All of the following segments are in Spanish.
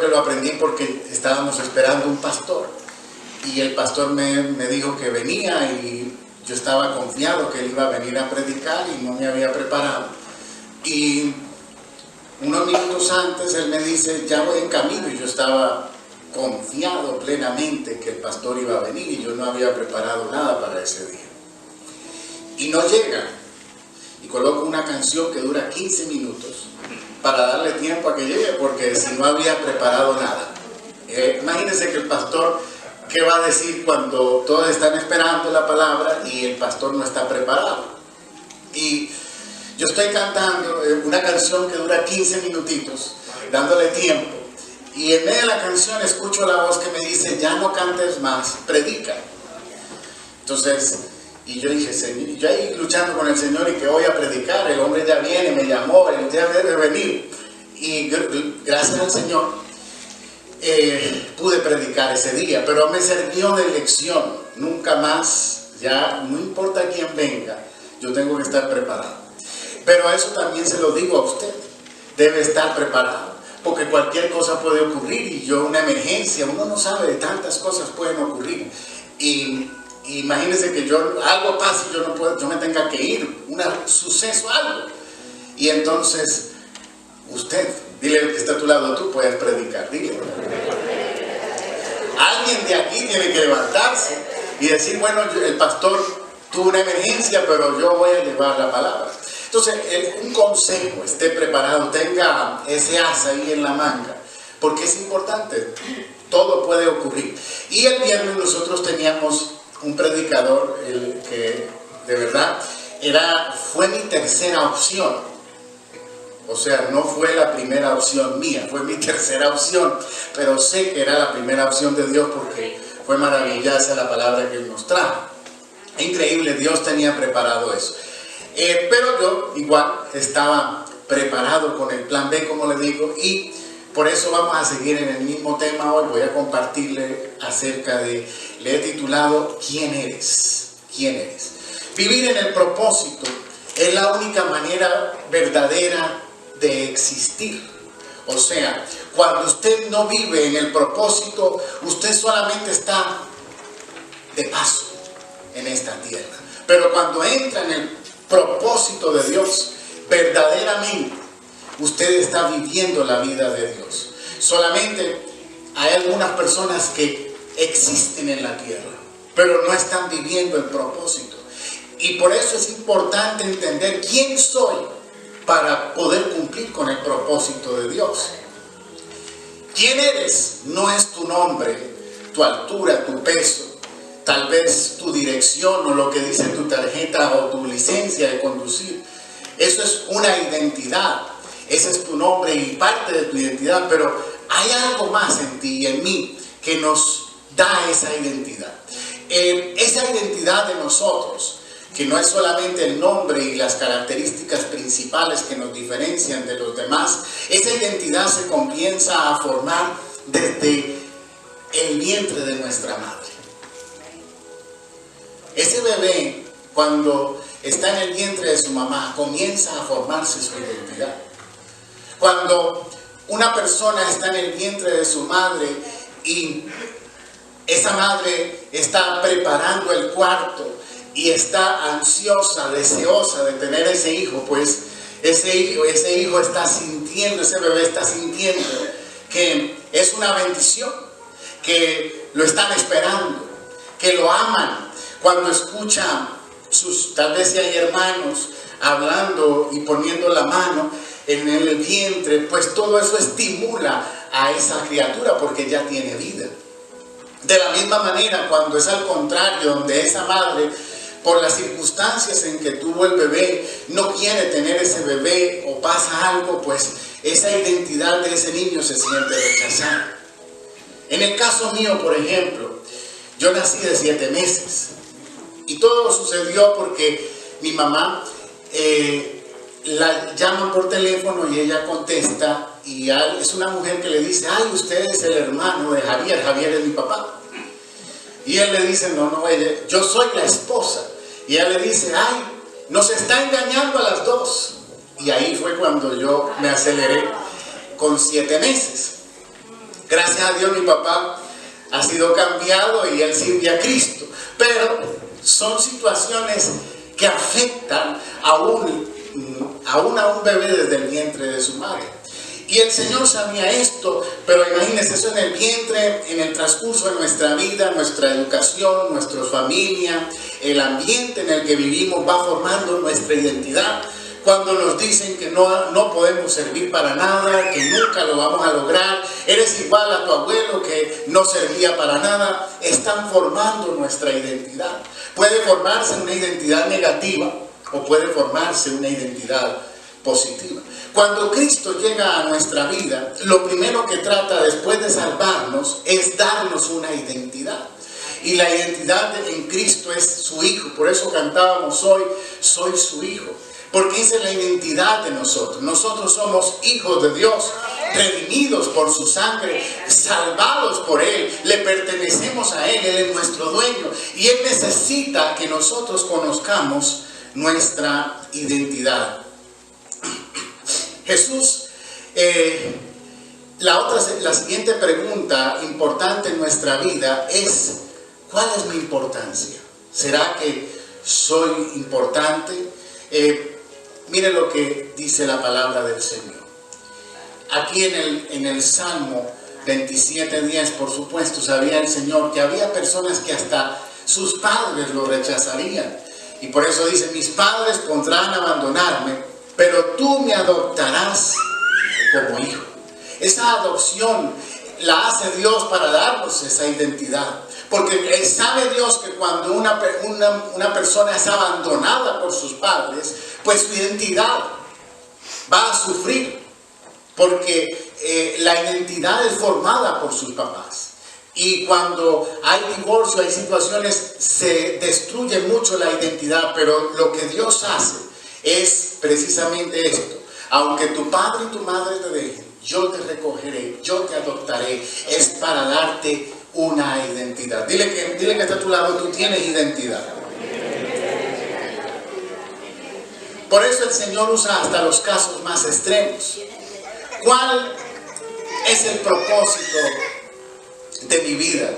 que lo aprendí porque estábamos esperando un pastor y el pastor me dijo que venía y yo estaba confiado que él iba a venir a predicar y no me había preparado. Y unos minutos antes él me dice, ya voy en camino, y yo estaba confiado plenamente que el pastor iba a venir y yo no había preparado nada para ese día. Y no llega, y coloco una canción que dura 15 minutos para darle tiempo a que llegue, porque si no había preparado nada. Imagínense que el pastor, ¿qué va a decir cuando todos están esperando la palabra y el pastor no está preparado? Y yo estoy cantando una canción que dura 15 minutitos, dándole tiempo, y en medio de la canción escucho la voz que me dice, ya no cantes más, predica. Entonces, y yo dije, Señor, yo ahí luchando con el Señor y que voy a predicar, el hombre ya viene, me llamó, él ya debe venir. Y gracias al Señor pude predicar ese día, pero me sirvió de lección. Nunca más, ya no importa quién venga, yo tengo que estar preparado. Pero eso también se lo digo a usted, debe estar preparado, porque cualquier cosa puede ocurrir y una emergencia, uno no sabe, de tantas cosas pueden ocurrir. Y imagínense que algo pase y yo me tenga que ir, un suceso, algo. Y entonces, usted, dile al que está a tu lado, tú puedes predicar, dile. Alguien de aquí tiene que levantarse y decir, bueno, el pastor tuvo una emergencia, pero yo voy a llevar la palabra. Entonces, un consejo, esté preparado, tenga ese asa ahí en la manga, porque es importante, todo puede ocurrir. Y el viernes nosotros teníamos un predicador que de verdad fue mi tercera opción. O sea, no fue la primera opción mía, fue mi tercera opción, pero sé que era la primera opción de Dios porque fue maravillosa la palabra que Él nos trajo. Increíble, Dios tenía preparado eso. Pero yo igual estaba preparado con el plan B, como le digo, y por eso vamos a seguir en el mismo tema hoy. Voy a compartirle acerca de, le he titulado, ¿quién eres? ¿Quién eres? Vivir en el propósito es la única manera verdadera de existir. O sea, cuando usted no vive en el propósito, usted solamente está de paso en esta tierra. Pero cuando entra en el propósito de Dios, verdaderamente, usted está viviendo la vida de Dios. Solamente hay algunas personas que existen en la tierra, pero no están viviendo el propósito. Y por eso es importante entender quién soy para poder cumplir con el propósito de Dios. ¿Quién eres? No es tu nombre, tu altura, tu peso, tal vez tu dirección o lo que dice tu tarjeta o tu licencia de conducir. Eso es una identidad. Ese es tu nombre y parte de tu identidad, pero hay algo más en ti y en mí que nos da esa identidad. Esa identidad de nosotros, que no es solamente el nombre y las características principales que nos diferencian de los demás, esa identidad se comienza a formar desde el vientre de nuestra madre. Ese bebé, cuando está en el vientre de su mamá, comienza a formarse su identidad. Cuando una persona está en el vientre de su madre y esa madre está preparando el cuarto y está ansiosa, deseosa de tener ese hijo, pues ese hijo está sintiendo, ese bebé está sintiendo que es una bendición, que lo están esperando, que lo aman. Cuando escucha tal vez si hay hermanos hablando y poniendo la mano en el vientre, pues todo eso estimula a esa criatura porque ya tiene vida. De la misma manera, cuando es al contrario, donde esa madre, por las circunstancias en que tuvo el bebé, no quiere tener ese bebé o pasa algo, pues esa identidad de ese niño se siente rechazada. En el caso mío, por ejemplo, yo nací de 7 meses y todo sucedió porque mi mamá la llaman por teléfono y ella contesta y es una mujer que le dice, ay, usted es el hermano de Javier, Javier es mi papá. Y él le dice, no, yo soy la esposa. Y ella le dice, ay, nos está engañando a las dos. Y ahí fue cuando yo me aceleré con 7 meses. Gracias a Dios mi papá ha sido cambiado y él sirve a Cristo. Pero son situaciones que afectan aún a un bebé desde el vientre de su madre. Y el Señor sabía esto, pero imagínense eso en el vientre, en el transcurso de nuestra vida, nuestra educación, nuestra familia, el ambiente en el que vivimos va formando nuestra identidad. Cuando nos dicen que no podemos servir para nada, que nunca lo vamos a lograr, eres igual a tu abuelo que no servía para nada, están formando nuestra identidad. Puede formarse una identidad negativa o puede formarse una identidad positiva. Cuando Cristo llega a nuestra vida, lo primero que trata después de salvarnos es darnos una identidad. Y la identidad en Cristo es su Hijo. Por eso cantábamos hoy, soy su Hijo. Porque esa es la identidad de nosotros. Nosotros somos hijos de Dios, redimidos por su sangre, salvados por Él, le pertenecemos a Él, Él es nuestro dueño. Y Él necesita que nosotros conozcamos nuestra identidad. Jesús, la siguiente pregunta importante en nuestra vida es, ¿cuál es mi importancia? ¿Será que soy importante? Mire lo que dice la palabra del Señor. Aquí en el Salmo 27:10, por supuesto, sabía el Señor que había personas que hasta sus padres lo rechazarían. Y por eso dice, mis padres podrán abandonarme, pero tú me adoptarás como hijo. Esa adopción la hace Dios para darnos esa identidad. Porque sabe Dios que cuando una persona es abandonada por sus padres, pues su identidad va a sufrir. Porque la identidad es formada por sus papás. Y cuando hay divorcio, hay situaciones, se destruye mucho la identidad. Pero lo que Dios hace es precisamente esto. Aunque tu padre y tu madre te dejen, yo te recogeré, yo te adoptaré. Es para darte una identidad. Dile que está a tu lado, tú tienes identidad. Por eso el Señor usa hasta los casos más extremos. ¿Cuál es el propósito de mi vida?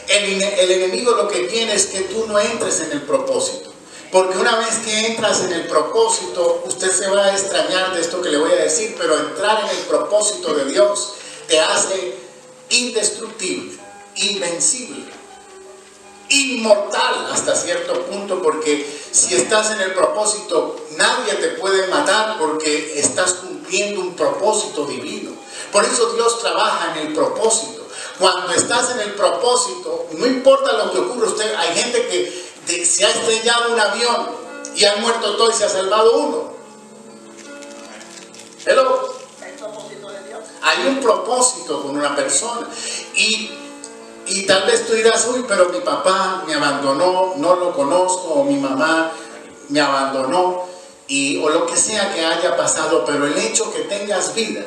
El enemigo lo que quiere es que tú no entres en el propósito. Porque una vez que entras en el propósito, usted se va a extrañar de esto que le voy a decir, pero entrar en el propósito de Dios te hace indestructible, invencible, inmortal hasta cierto punto, porque si estás en el propósito, nadie te puede matar porque estás cumpliendo un propósito divino. Por eso Dios trabaja en el propósito. Cuando estás en el propósito, no importa lo que ocurra, hay gente que se ha estrellado un avión y han muerto todos y se ha salvado uno. Hello. Hay un propósito con una persona. Y tal vez tú dirás, uy, pero mi papá me abandonó, no lo conozco, o mi mamá me abandonó, o lo que sea que haya pasado, pero el hecho que tengas vida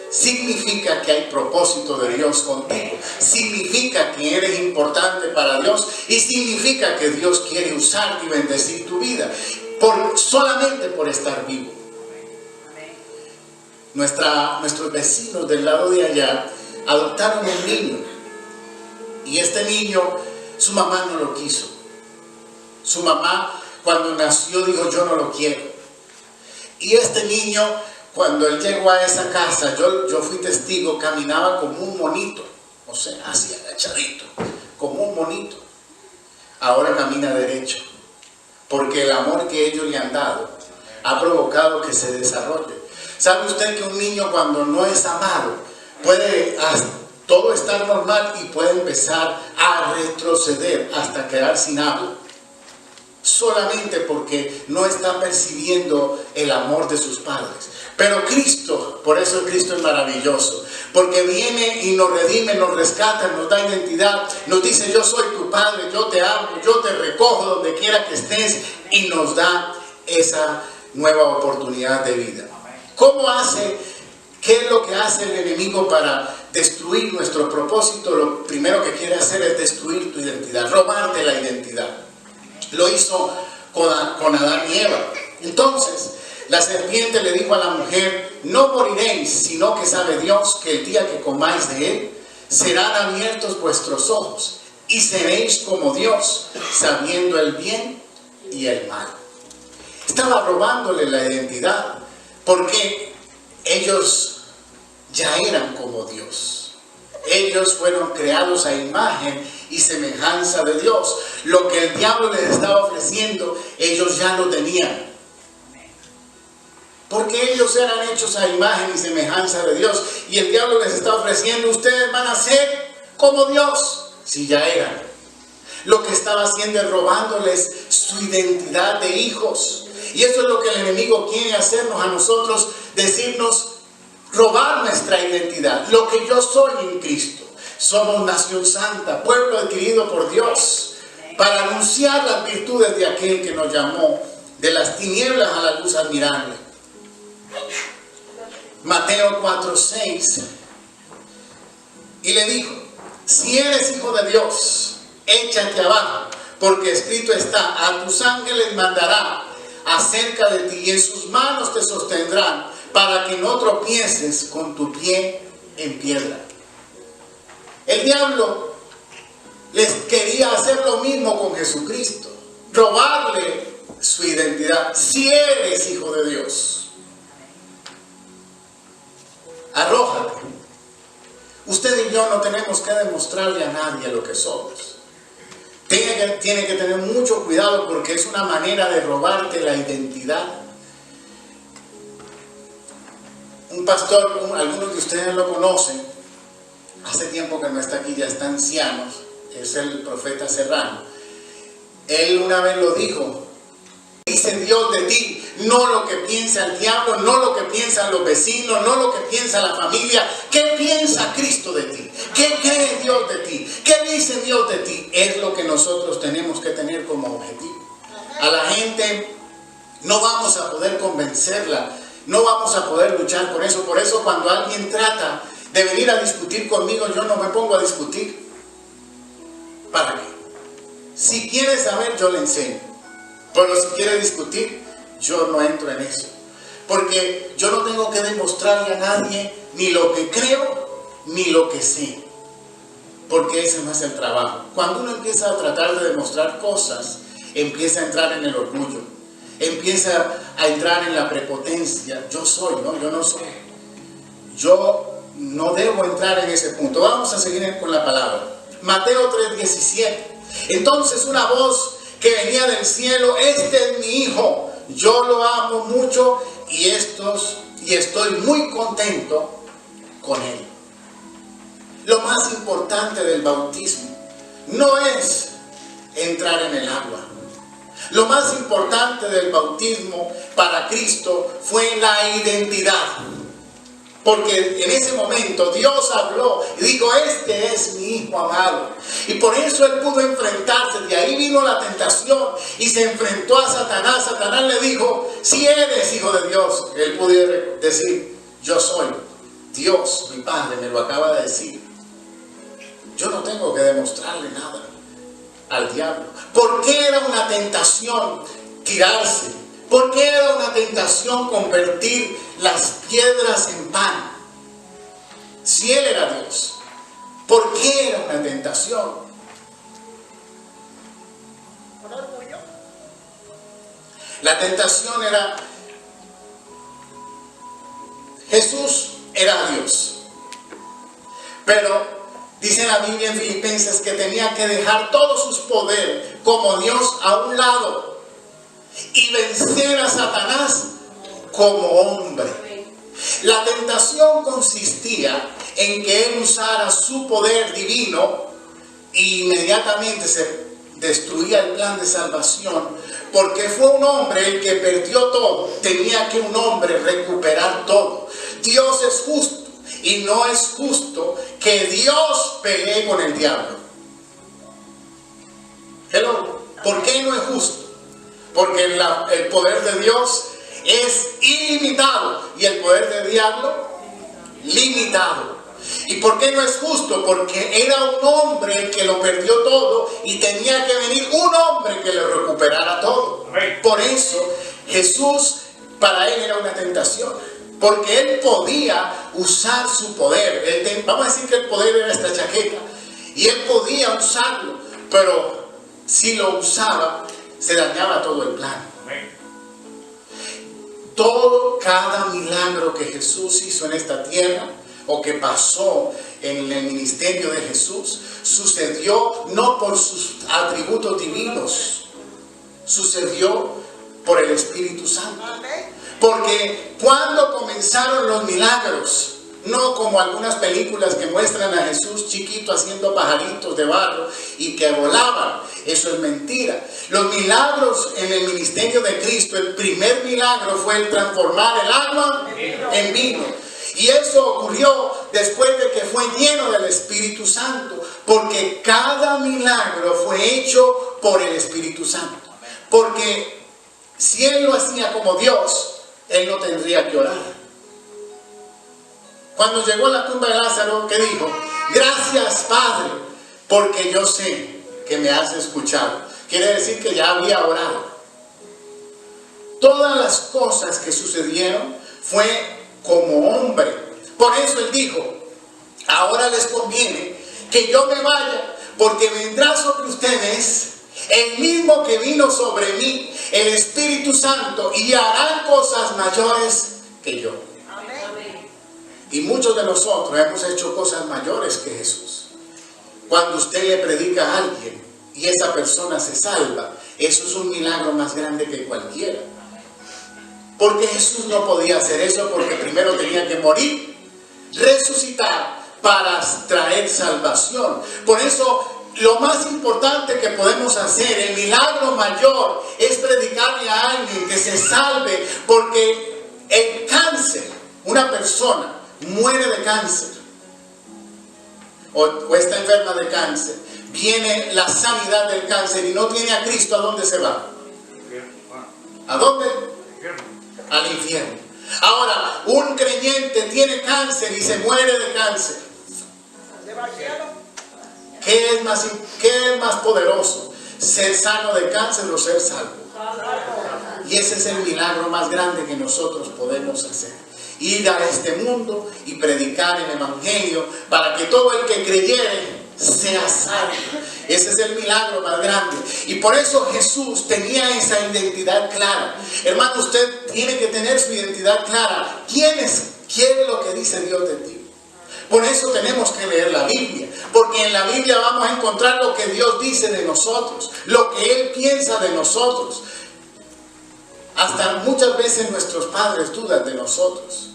significa que hay propósito de Dios contigo, significa que eres importante para Dios y significa que Dios quiere usarte y bendecir tu vida solamente por estar vivo. Nuestros vecinos del lado de allá adoptaron un niño y este niño, su mamá no lo quiso. Su mamá cuando nació dijo, yo no lo quiero. Y este niño, cuando él llegó a esa casa, yo fui testigo, caminaba como un monito, o sea, así agachadito, como un monito. Ahora camina derecho, porque el amor que ellos le han dado ha provocado que se desarrolle. ¿Sabe usted que un niño cuando no es amado puede todo estar normal y puede empezar a retroceder hasta quedar sin habla? Solamente porque no está percibiendo el amor de sus padres. Pero Cristo, por eso Cristo es maravilloso, porque viene y nos redime, nos rescata, nos da identidad, nos dice yo soy tu padre, yo te amo, yo te recojo donde quiera que estés y nos da esa nueva oportunidad de vida. ¿Cómo hace? ¿Qué es lo que hace el enemigo para destruir nuestro propósito? Lo primero que quiere hacer es destruir tu identidad, robarte la identidad. Lo hizo con Adán y Eva. Entonces, la serpiente le dijo a la mujer, no moriréis, sino que sabe Dios que el día que comáis de él, serán abiertos vuestros ojos y seréis como Dios, sabiendo el bien y el mal. Estaba robándole la identidad porque ellos ya eran como Dios. Ellos fueron creados a imagen y semejanza de Dios. Lo que el diablo les estaba ofreciendo, ellos ya lo tenían. Porque ellos eran hechos a imagen y semejanza de Dios. Y el diablo les está ofreciendo, ustedes van a ser como Dios. Si ya eran. Lo que estaba haciendo es robándoles su identidad de hijos. Y eso es lo que el enemigo quiere hacernos a nosotros, decirnos, robar nuestra identidad. Lo que yo soy en Cristo. Somos nación santa, pueblo adquirido por Dios, para anunciar las virtudes de aquel que nos llamó de las tinieblas a la luz admirable. Mateo 4:6. Y le dijo, si eres hijo de Dios, échate abajo, porque escrito está, a tus ángeles mandará acerca de ti y en sus manos te sostendrán para que no tropieces con tu pie en piedra. El diablo les quería hacer lo mismo con Jesucristo, robarle su identidad. Si eres hijo de Dios, arrójate. Usted y yo no tenemos que demostrarle a nadie lo que somos. Tiene que tener mucho cuidado porque es una manera de robarte la identidad. Un pastor, algunos de ustedes lo conocen, hace tiempo que no está aquí, ya está anciano, es el profeta Serrano. Él una vez lo dijo, dice Dios de ti, no lo que piensa el diablo, no lo que piensan los vecinos, no lo que piensa la familia. ¿Qué piensa Cristo de ti? ¿Qué cree Dios de ti? ¿Qué dice Dios de ti? Es lo que nosotros tenemos que tener como objetivo. A la gente no vamos a poder convencerla, no vamos a poder luchar con eso. Por eso cuando alguien trata de venir a discutir conmigo, yo no me pongo a discutir. ¿Para qué? Si quiere saber, yo le enseño. Pero si quiere discutir, yo no entro en eso. Porque yo no tengo que demostrarle a nadie ni lo que creo, ni lo que sé. Porque ese no es el trabajo. Cuando uno empieza a tratar de demostrar cosas, empieza a entrar en el orgullo. Empieza a entrar en la prepotencia. Yo soy, ¿no? Yo no soy. Yo no debo entrar en ese punto. Vamos a seguir con la palabra. Mateo 3:17. Entonces una voz que venía del cielo, este es mi hijo, yo lo amo mucho y estoy muy contento con él. Lo más importante del bautismo no es entrar en el agua. Lo más importante del bautismo para Cristo fue la identidad. Porque en ese momento Dios habló y dijo, este es mi hijo amado. Y por eso él pudo enfrentarse. De ahí vino la tentación y se enfrentó a Satanás. Satanás le dijo, si eres hijo de Dios. Él pudiera decir, yo soy Dios, mi Padre me lo acaba de decir. Yo no tengo que demostrarle nada al diablo. ¿Por qué era una tentación tirarse? ¿Por qué era una tentación convertir las piedras en pan? Si él era Dios, ¿por qué era una tentación? ¿Por orgullo? La tentación era, Jesús era Dios, pero dice la Biblia en Filipenses que tenía que dejar todos sus poderes como Dios a un lado y vencer a Satanás como hombre. La tentación consistía en que él usara su poder divino e inmediatamente se destruía el plan de salvación, porque fue un hombre el que perdió todo. Tenía que un hombre recuperar todo. Dios es justo y no es justo que Dios pelee con el diablo. Hello. ¿Por qué no es justo? Porque el poder de Dios es ilimitado y el poder del diablo limitado. ¿Y por qué no es justo? Porque era un hombre el que lo perdió todo y tenía que venir un hombre que le recuperara todo. Por eso Jesús, para él era una tentación. porque él podía usar su poder. Vamos a decir que el poder era esta chaqueta, y él podía usarlo, pero si lo usaba, se dañaba todo el plan. Cada milagro que Jesús hizo en esta tierra, o que pasó en el ministerio de Jesús, sucedió no por sus atributos divinos, sucedió por el Espíritu Santo. Porque cuando comenzaron los milagros, no como algunas películas que muestran a Jesús chiquito haciendo pajaritos de barro y que volaban, eso es mentira. Los milagros en el ministerio de Cristo, el primer milagro fue el transformar el agua en vino. Y eso ocurrió después de que fue lleno del Espíritu Santo, porque cada milagro fue hecho por el Espíritu Santo. Porque si él lo hacía como Dios, él no tendría que orar. Cuando llegó a la tumba de Lázaro, ¿qué dijo? Gracias, Padre, porque yo sé que me has escuchado. Quiere decir que ya había orado. Todas las cosas que sucedieron fue como hombre. Por eso él dijo, ahora les conviene que yo me vaya, porque vendrá sobre ustedes el mismo que vino sobre mí, el Espíritu Santo, y harán cosas mayores que yo. Y muchos de nosotros hemos hecho cosas mayores que Jesús. Cuando usted le predica a alguien y esa persona se salva, eso es un milagro más grande que cualquiera. Porque Jesús no podía hacer eso, porque primero tenía que morir, resucitar para traer salvación. Por eso lo más importante que podemos hacer, el milagro mayor, es predicarle a alguien que se salve, porque el cáncer, una persona muere de cáncer o está enferma de cáncer, viene la sanidad del cáncer y no tiene a Cristo, ¿a dónde se va? ¿A dónde? Al infierno. Ahora, un creyente tiene cáncer y se muere de cáncer. ¿Qué es más poderoso? ¿Ser sano de cáncer o ser salvo? Y ese es el milagro más grande que nosotros podemos hacer. Ir a este mundo y predicar el Evangelio para que todo el que creyere sea salvo. Ese es el milagro más grande. Y por eso Jesús tenía esa identidad clara. Hermano, usted tiene que tener su identidad clara. ¿Quién es lo que dice Dios de ti? Por eso tenemos que leer la Biblia, porque en la Biblia vamos a encontrar lo que Dios dice de nosotros, lo que Él piensa de nosotros. Hasta muchas veces nuestros padres dudan de nosotros.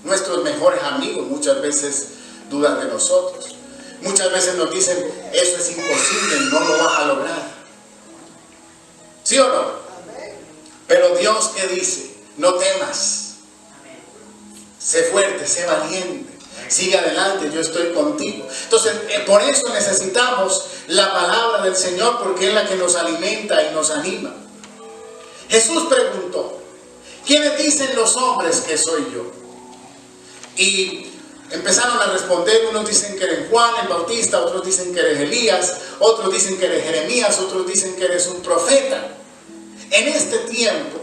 Nuestros mejores amigos muchas veces dudan de nosotros. Muchas veces nos dicen, eso es imposible, no lo vas a lograr. ¿Sí o no? Pero Dios, ¿qué dice? No temas. Sé fuerte, sé valiente. Sigue adelante, yo estoy contigo. Entonces, por eso necesitamos la palabra del Señor, porque es la que nos alimenta y nos anima. Jesús preguntó, ¿quiénes dicen los hombres que soy yo? Y empezaron a responder, unos dicen que eres Juan el Bautista, otros dicen que eres Elías, otros dicen que eres Jeremías, otros dicen que eres un profeta. En este tiempo,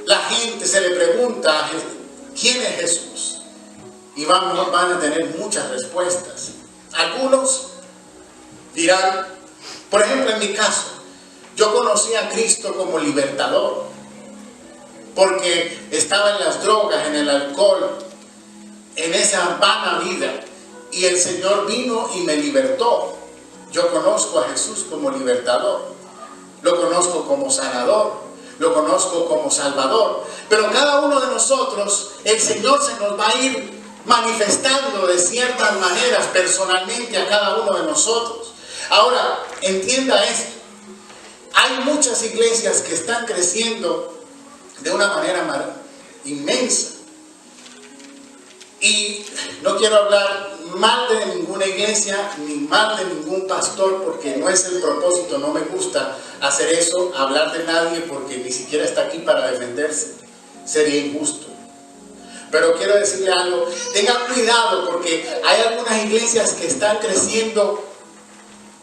la gente se le pregunta, ¿quién es Jesús? Y van a tener muchas respuestas. Algunos dirán, por ejemplo en mi caso, yo conocí a Cristo como libertador, porque estaba en las drogas, en el alcohol, en esa vana vida, y el Señor vino y me libertó. Yo conozco a Jesús como libertador, lo conozco como sanador, lo conozco como salvador, pero cada uno de nosotros, el Señor se nos va a ir manifestando de ciertas maneras personalmente a cada uno de nosotros. Ahora, entienda esto. Hay muchas iglesias que están creciendo de una manera inmensa. Y no quiero hablar mal de ninguna iglesia, ni mal de ningún pastor, porque no es el propósito, no me gusta hacer eso, hablar de nadie, porque ni siquiera está aquí para defenderse. Sería injusto. Pero quiero decirle algo, tengan cuidado, porque hay algunas iglesias que están creciendo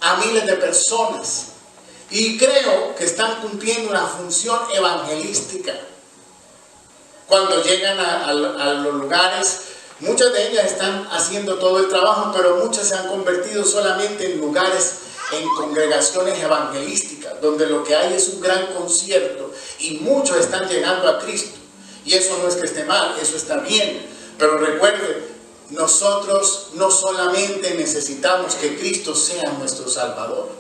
a miles de personas. Y creo que están cumpliendo una función evangelística. cuando llegan a los lugares, muchas de ellas están haciendo todo el trabajo, pero muchas se han convertido solamente en lugares, en congregaciones evangelísticas, donde lo que hay es un gran concierto y muchos están llegando a Cristo. Y eso no es que esté mal, eso está bien. Pero recuerde, nosotros no solamente necesitamos que Cristo sea nuestro Salvador,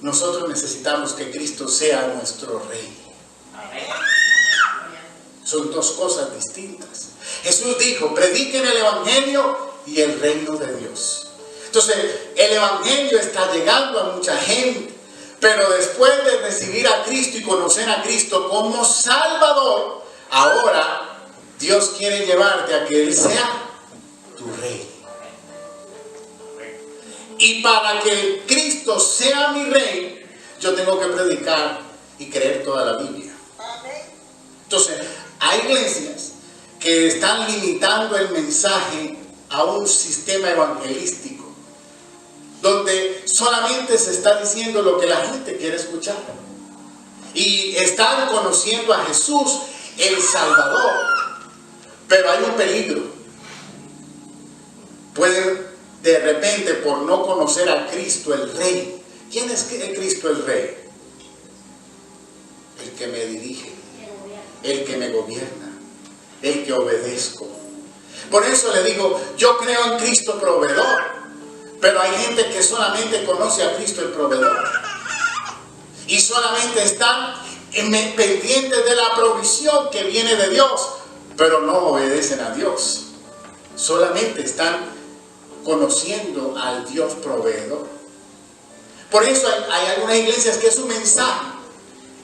nosotros necesitamos que Cristo sea nuestro Rey. Son dos cosas distintas. Jesús dijo, prediquen el Evangelio y el reino de Dios. Entonces, el Evangelio está llegando a mucha gente, pero después de recibir a Cristo y conocer a Cristo como Salvador, ahora Dios quiere llevarte a que Él sea tu Rey. Y para que Cristo sea mi Rey, yo tengo que predicar y creer toda la Biblia. Entonces, hay iglesias que están limitando el mensaje a un sistema evangelístico, donde solamente se está diciendo lo que la gente quiere escuchar. Y están conociendo a Jesús, el Salvador. Pero hay un peligro. Pueden de repente, por no conocer a Cristo el Rey. ¿Quién es Cristo el Rey? El que me dirige, el que me gobierna, el que obedezco. Por eso le digo, yo creo en Cristo proveedor, pero hay gente que solamente conoce a Cristo el proveedor y solamente están pendientes de la provisión que viene de Dios, pero no obedecen a Dios. Solamente están conociendo al Dios proveedor. Por eso hay algunas iglesias que su mensaje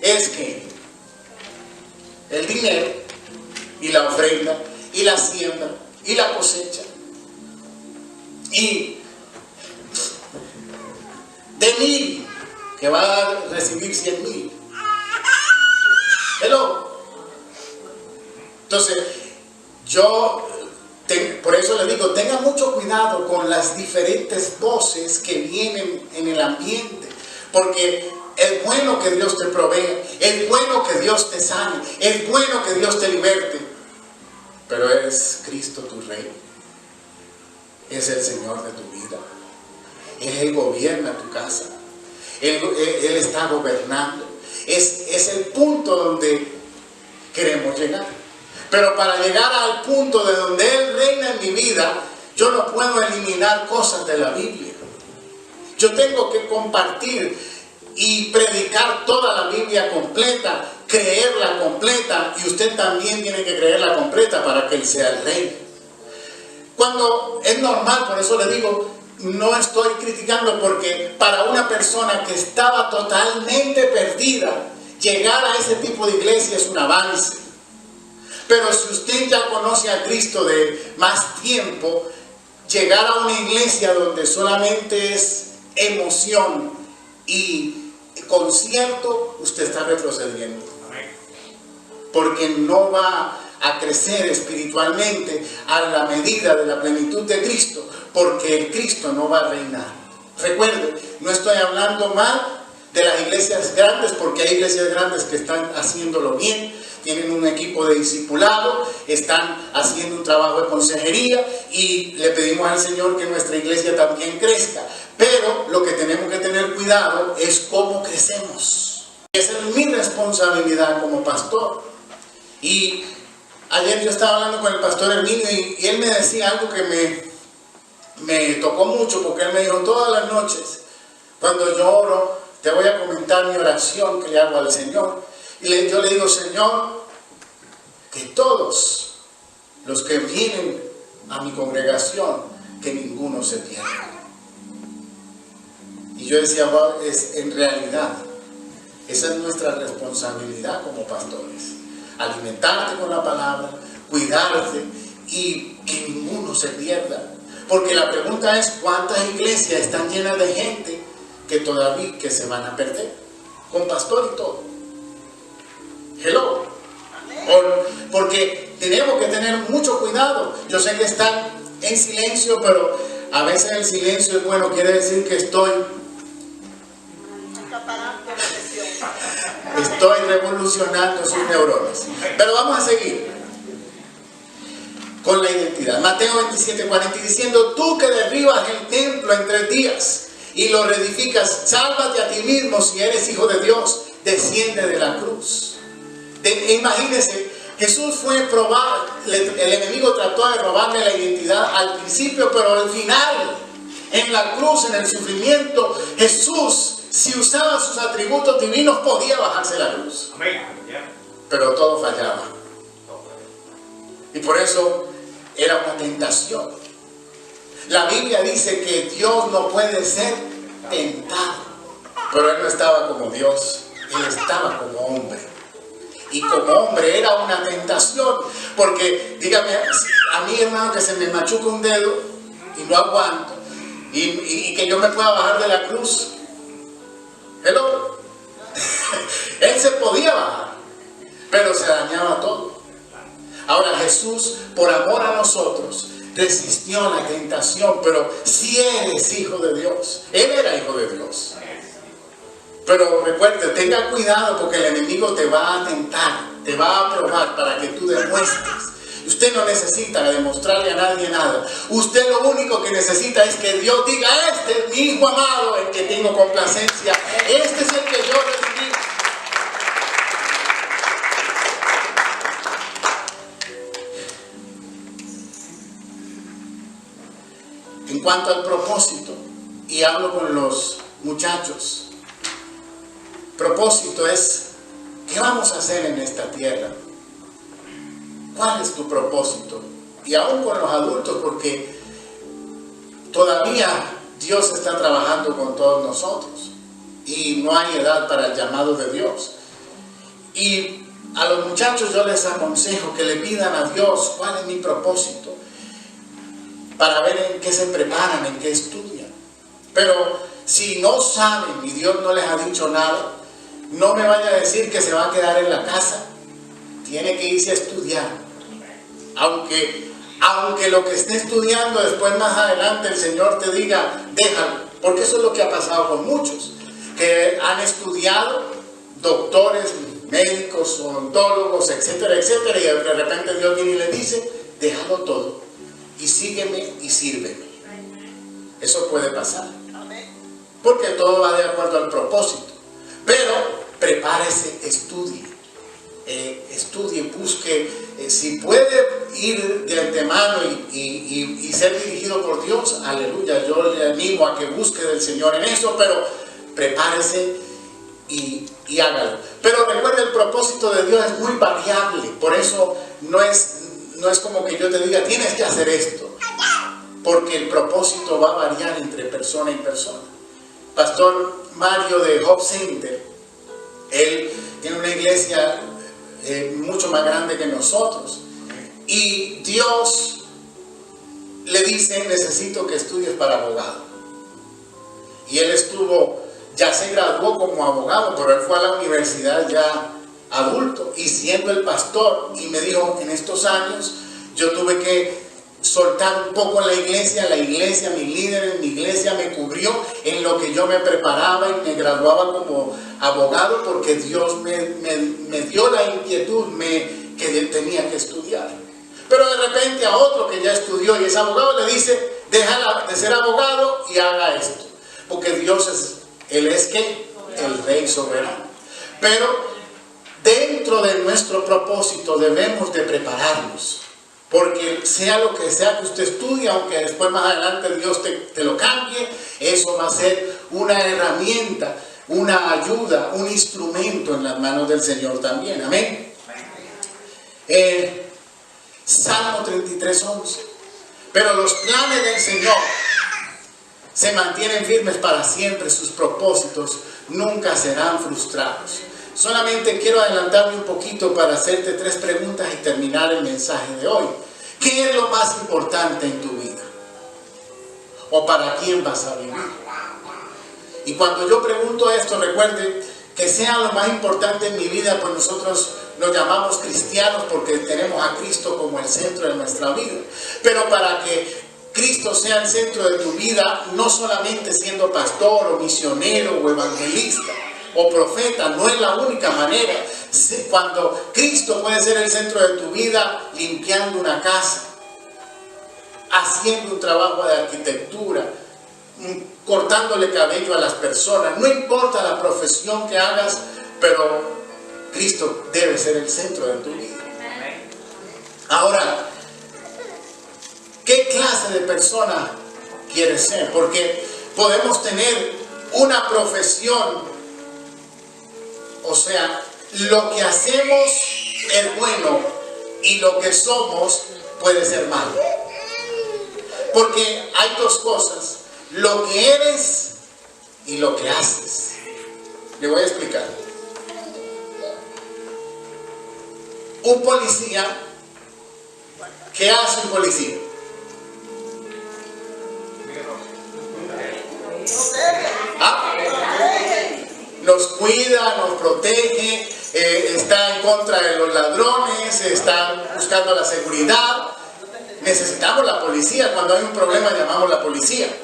es que el dinero y la ofrenda y la siembra y la cosecha y de 1,000 que va a recibir 100,000. Hello. Entonces por eso le digo, tenga mucho cuidado con las diferentes voces que vienen en el ambiente, porque es bueno que Dios te provea, es bueno que Dios te sane, es bueno que Dios te liberte, pero es Cristo tu Rey, es el Señor de tu vida, Él gobierna tu casa, Él está gobernando, es el punto donde queremos llegar. Pero para llegar al punto de donde Él reina en mi vida, yo no puedo eliminar cosas de la Biblia. Yo tengo que compartir y predicar toda la Biblia completa, creerla completa, y usted también tiene que creerla completa para que Él sea el Rey. Cuando es normal, por eso le digo, no estoy criticando, porque para una persona que estaba totalmente perdida, llegar a ese tipo de iglesia es un avance. Pero si usted ya conoce a Cristo de más tiempo, llegar a una iglesia donde solamente es emoción y concierto, usted está retrocediendo. Porque no va a crecer espiritualmente a la medida de la plenitud de Cristo, porque el Cristo no va a reinar. Recuerde, no estoy hablando mal de las iglesias grandes, porque hay iglesias grandes que están haciéndolo bien, tienen un equipo de discipulado, están haciendo un trabajo de consejería y le pedimos al Señor que nuestra iglesia también crezca. Pero lo que tenemos que tener cuidado es cómo crecemos. Esa es mi responsabilidad como pastor. Y ayer yo estaba hablando con el pastor Herminio y él me decía algo que me tocó mucho, porque él me dijo, todas las noches cuando yo oro te voy a comentar mi oración que le hago al Señor. Y yo le digo, Señor, que todos los que vienen a mi congregación, que ninguno se pierda. Y yo decía, wow, en realidad, esa es nuestra responsabilidad como pastores. Alimentarte con la palabra, cuidarte y que ninguno se pierda. Porque la pregunta es, ¿cuántas iglesias están llenas de gente que todavía se van a perder? Con pastor y todo. Hello. Porque tenemos que tener mucho cuidado. Yo sé que están en silencio, pero a veces el silencio es bueno, quiere decir que estoy Estoy revolucionando sus neuronas. Pero vamos a seguir con la identidad. Mateo 27:40, diciendo: tú que derribas el templo en 3 días y lo reedificas, sálvate a ti mismo. Si eres hijo de Dios, desciende de la cruz. Imagínense, Jesús fue probado, el enemigo trató de robarle la identidad al principio, pero al final, en la cruz, en el sufrimiento, Jesús, si usaba sus atributos divinos, podía bajarse la cruz. Pero todo fallaba. Y por eso era una tentación. La Biblia dice que Dios no puede ser tentado. Pero Él no estaba como Dios, Él estaba como hombre. Y como hombre era una tentación. Porque, dígame, a mí, hermano, que se me machuca un dedo y no aguanto, y que yo me pueda bajar de la cruz. Hello. Él se podía bajar, pero se dañaba todo. Ahora Jesús, por amor a nosotros, resistió la tentación. Pero si eres hijo de Dios, Él era hijo de Dios. Pero recuerde, tenga cuidado, porque el enemigo te va a tentar, te va a probar para que tú demuestres. Usted no necesita demostrarle a nadie nada. Usted lo único que necesita es que Dios diga: este es mi hijo amado, el que tengo complacencia. Este es el que yo recibí. En cuanto al propósito, y hablo con los muchachos, propósito es: ¿qué vamos a hacer en esta tierra? ¿Cuál es tu propósito? Y aún con los adultos, porque todavía Dios está trabajando con todos nosotros y no hay edad para el llamado de Dios. Y a los muchachos yo les aconsejo que le pidan a Dios: ¿cuál es mi propósito? Para ver en qué se preparan, en qué estudian. Pero si no saben y Dios no les ha dicho nada, no me vaya a decir que se va a quedar en la casa. Tiene que irse a estudiar. Aunque lo que esté estudiando después, más adelante, el Señor te diga: déjalo. Porque eso es lo que ha pasado con muchos que han estudiado, doctores, médicos, odontólogos, etcétera, etcétera, y de repente Dios viene y le dice: déjalo todo y sígueme y sírveme. Eso puede pasar, porque todo va de acuerdo al propósito. Pero prepárese, estudie, busque, si puede ir de antemano y ser dirigido por Dios, aleluya, yo le animo a que busque del Señor en eso, pero prepárese y hágalo. Pero recuerde, el propósito de Dios es muy variable, por eso no es como que yo te diga: tienes que hacer esto, porque el propósito va a variar entre persona y persona. Pastor Mario de Hope Center, él tiene una iglesia mucho más grande que nosotros, y Dios le dice: necesito que estudies para abogado. Y él ya se graduó como abogado, pero él fue a la universidad ya adulto y siendo el pastor, y me dijo: en estos años yo tuve que soltar un poco la iglesia, mi líder en mi iglesia me cubrió en lo que yo me preparaba y me graduaba como abogado, porque Dios me dio la inquietud que tenía que estudiar. Pero de repente a otro que ya estudió y es abogado le dice: deja de ser abogado y haga esto, porque Dios Él es ¿qué? El Rey soberano. Pero dentro de nuestro propósito debemos de prepararnos, porque sea lo que sea que usted estudie, aunque después más adelante Dios te lo cambie, eso va a ser una herramienta, una ayuda, un instrumento en las manos del Señor también. Amén. Salmo 33:11. Pero los planes del Señor se mantienen firmes para siempre, sus propósitos nunca serán frustrados. Solamente quiero adelantarme un poquito para hacerte 3 preguntas y terminar el mensaje de hoy. ¿Qué es lo más importante en tu vida? ¿O para quién vas a vivir? Y cuando yo pregunto esto, recuerde que sea lo más importante en mi vida, pues nosotros nos llamamos cristianos porque tenemos a Cristo como el centro de nuestra vida. Pero para que Cristo sea el centro de tu vida, no solamente siendo pastor o misionero o evangelista, o profeta no es la única manera. Cuando Cristo puede ser el centro de tu vida, limpiando una casa, haciendo un trabajo de arquitectura, cortándole cabello a las personas, no importa la profesión que hagas, pero Cristo debe ser el centro de tu vida. Ahora, ¿qué clase de persona quieres ser? Porque podemos tener una profesión, o sea, lo que hacemos es bueno y lo que somos puede ser malo. Porque hay dos cosas, lo que eres y lo que haces. Le voy a explicar. Un policía, ¿qué hace un policía? ¿Ah? Nos cuida, nos protege, está en contra de los ladrones, está buscando la seguridad. Necesitamos la policía, cuando hay un problema llamamos a la policía.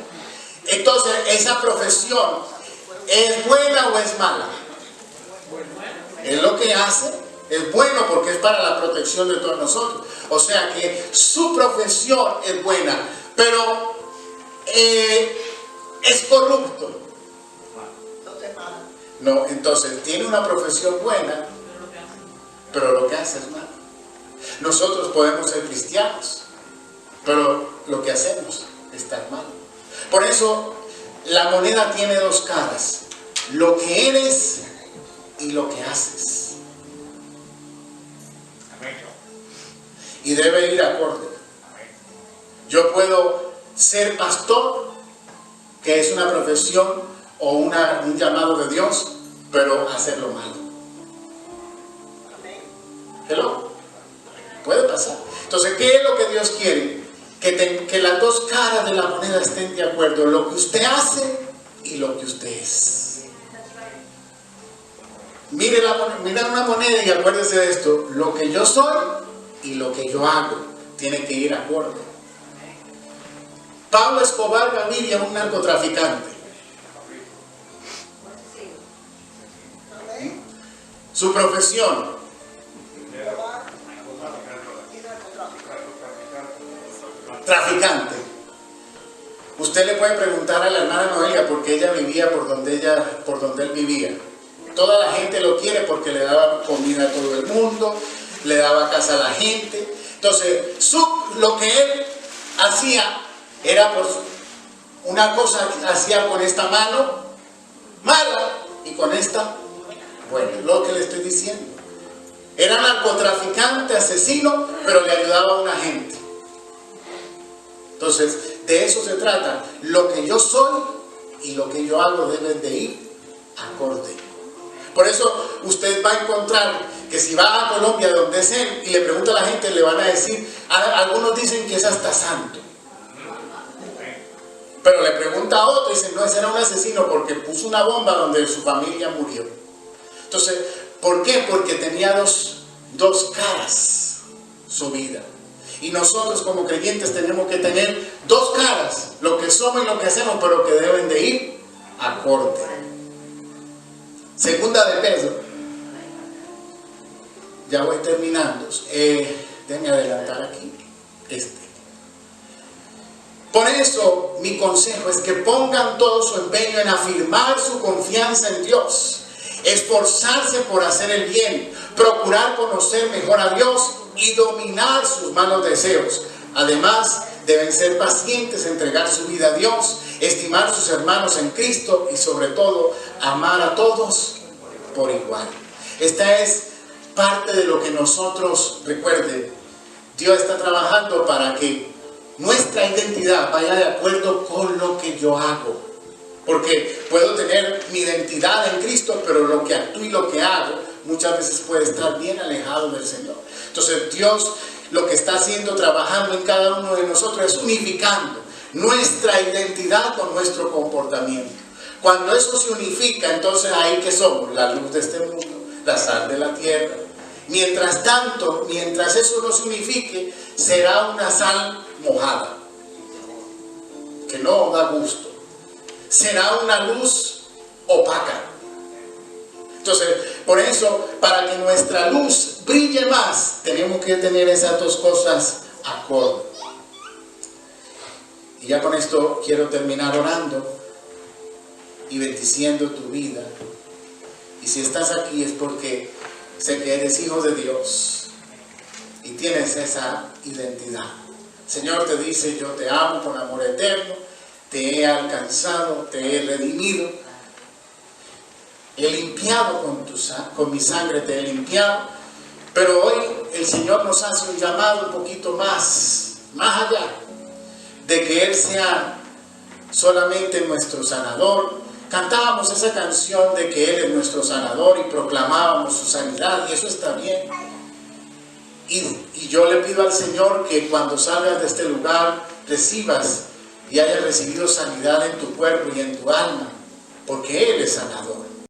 Entonces, ¿esa profesión es buena o es mala? Es lo que hace, es bueno porque es para la protección de todos nosotros. O sea que su profesión es buena, pero es corrupto. No, entonces tiene una profesión buena, pero lo que hace es malo. Nosotros podemos ser cristianos, pero lo que hacemos está mal. Por eso la moneda tiene dos caras, lo que eres y lo que haces. Y debe ir acorde. Yo puedo ser pastor, que es una profesión o un llamado de Dios, pero hacerlo malo. ¿Hello? Puede pasar. Entonces, ¿qué es lo que Dios quiere? Que las dos caras de la moneda estén de acuerdo, lo que usted hace y lo que usted es. Mire una moneda y acuérdese de esto, lo que yo soy y lo que yo hago tiene que ir acorde. Pablo Escobar Gaviria, un narcotraficante. Su profesión, traficante. Usted le puede preguntar a la hermana Noelia por qué ella vivía por donde él vivía. Toda la gente lo quiere porque le daba comida a todo el mundo, le daba casa a la gente. Entonces, lo que él hacía era por una cosa que hacía con esta mano mala y con esta buena. Lo que le estoy diciendo. Era narcotraficante, asesino, pero le ayudaba a una gente. Entonces, de eso se trata. Lo que yo soy y lo que yo hago deben de ir acorde. Por eso usted va a encontrar que si va a Colombia, donde es él, y le pregunta a la gente, le van a decir, algunos dicen que es hasta santo. Pero le pregunta a otro y dice, no, ese era un asesino porque puso una bomba donde su familia murió. Entonces, ¿por qué? Porque tenía dos caras su vida. Y nosotros como creyentes tenemos que tener dos caras, lo que somos y lo que hacemos, pero que deben de ir acorde. Segunda de Pedro, ya voy terminando, déjenme adelantar aquí, Por eso mi consejo es que pongan todo su empeño en afirmar su confianza en Dios, esforzarse por hacer el bien, procurar conocer mejor a Dios y dominar sus malos deseos. Además, deben ser pacientes, entregar su vida a Dios, estimar a sus hermanos en Cristo y sobre todo, amar a todos por igual. Esta es parte de lo que nosotros, recuerden, Dios está trabajando para que nuestra identidad vaya de acuerdo con lo que yo hago. Porque puedo tener mi identidad en Cristo, pero lo que actúo y lo que hago muchas veces puede estar bien alejado del Señor. Entonces Dios lo que está haciendo, trabajando en cada uno de nosotros, es unificando nuestra identidad con nuestro comportamiento. Cuando eso se unifica, entonces ahí que somos, la luz de este mundo, la sal de la tierra. Mientras tanto, mientras eso no se unifique, será una sal mojada, que no da gusto. Será una luz opaca. Entonces, por eso, para que nuestra luz brille más, tenemos que tener esas dos cosas acorde. Y ya con esto quiero terminar orando y bendiciendo tu vida. Y si estás aquí es porque sé que eres hijo de Dios y tienes esa identidad. El Señor te dice: yo te amo con amor eterno, te he alcanzado, te he redimido, he limpiado con mi sangre, te he limpiado. Pero hoy el Señor nos hace un llamado un poquito más allá, de que Él sea solamente nuestro sanador. Cantábamos esa canción de que Él es nuestro sanador y proclamábamos su sanidad, y eso está bien. Y yo le pido al Señor que cuando salgas de este lugar recibas y hayas recibido sanidad en tu cuerpo y en tu alma, porque Él es sanador.